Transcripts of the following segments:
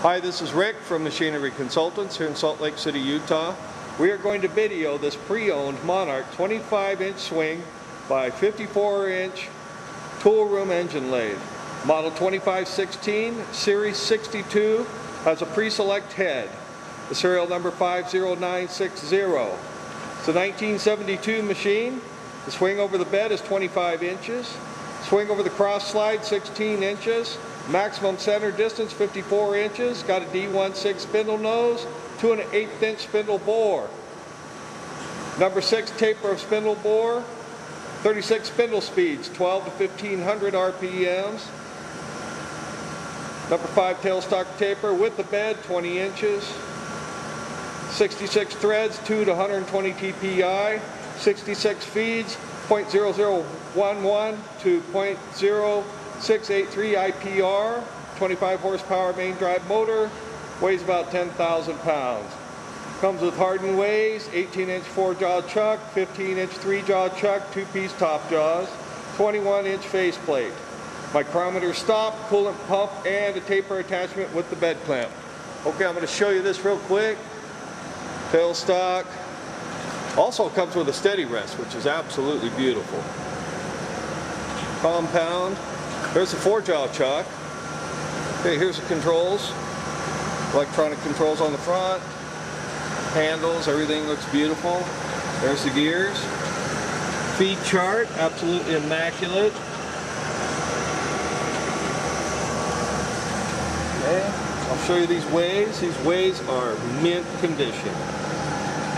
Hi, this is Rick from Machinery Consultants here in Salt Lake City, Utah. We are going to video this pre-owned Monarch 25-inch swing by 54-inch Toolroom engine lathe. Model 2516, Series 62, has a Preselect head. The serial number 50960. It's a 1972 machine. The swing over the bed is 25 inches. Swing over the cross slide 16 inches. Maximum center distance 54 inches. Got a D16 spindle nose, 2 1/8 inch spindle bore. Number 6 taper of spindle bore. 36 spindle speeds, 12 to 1500 RPMs. Number 5 tailstock taper with the bed, 20 inches. 66 threads, 2 to 120 TPI. 66 feeds, 0.0011 to 0.0683 IPR. 25 horsepower main drive motor. Weighs about 10,000 pounds. Comes with hardened ways, 18-inch 4-jaw chuck, 15-inch 3-jaw chuck, 2-piece top jaws, 21-inch faceplate. Micrometer stop, coolant pump, and a taper attachment with the bed clamp. Okay, I'm going to show you this real quick. Tailstock. Also comes with a steady rest, which is absolutely beautiful. Compound. There's the 4-jaw chuck. Okay, here's the controls. Electronic controls on the front. Handles, everything looks beautiful. There's the gears. Feed chart, absolutely immaculate. Okay, I'll show you these ways. These ways are mint condition.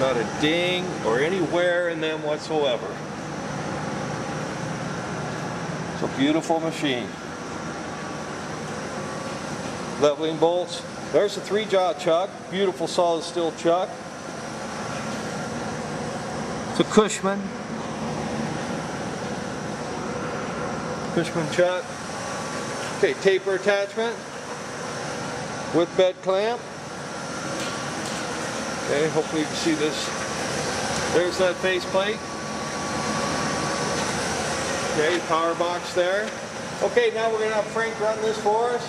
Not a ding or any wear in them whatsoever. It's a beautiful machine. Leveling bolts. There's the 3-jaw chuck. Beautiful solid steel chuck. It's a Cushman. Cushman chuck. Okay, taper attachment with bed clamp. Okay, hopefully you can see this. There's that faceplate. Okay, power box there. Okay, now we're going to have Frank run this for us.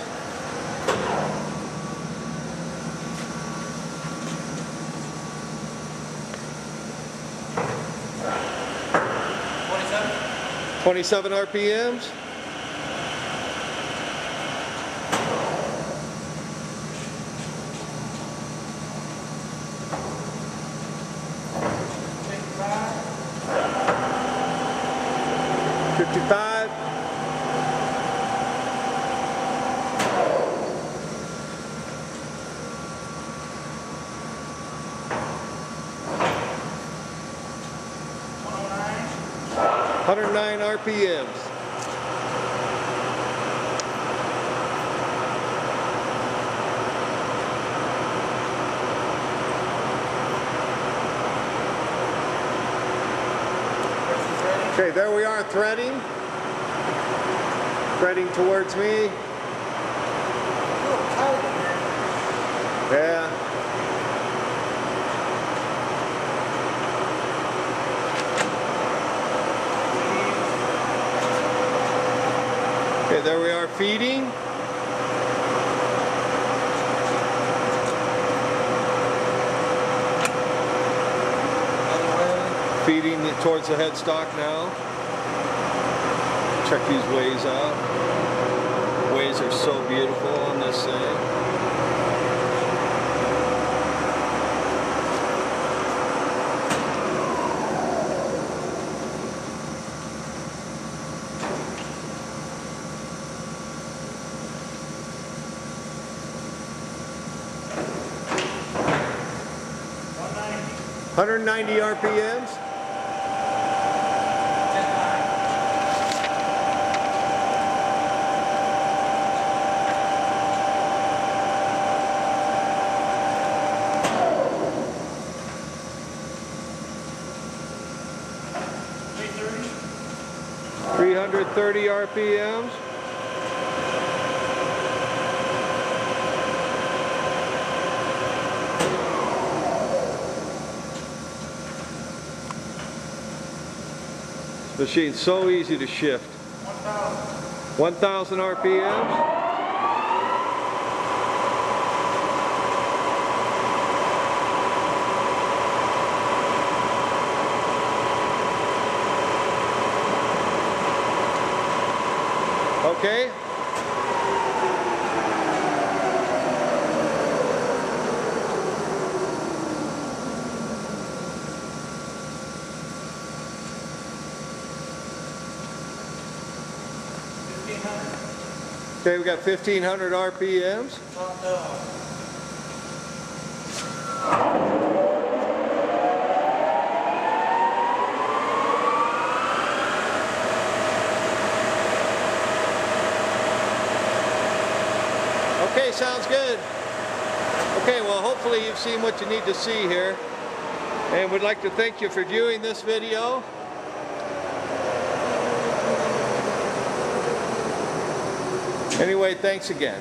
Twenty-seven RPMs. $55. $109 RPMs. Okay, there we are threading. Threading towards me. Yeah. Okay, there we are feeding. Feeding towards the headstock now. Check these ways out. Ways are so beautiful on this thing. $190 RPMs. $330 RPMs. This machine's so easy to shift. 1,000 RPMs. Okay? Okay, we got 1500 RPMs. Okay, sounds good. Okay, well hopefully you've seen what you need to see here. And we'd like to thank you for viewing this video. Anyway, thanks again.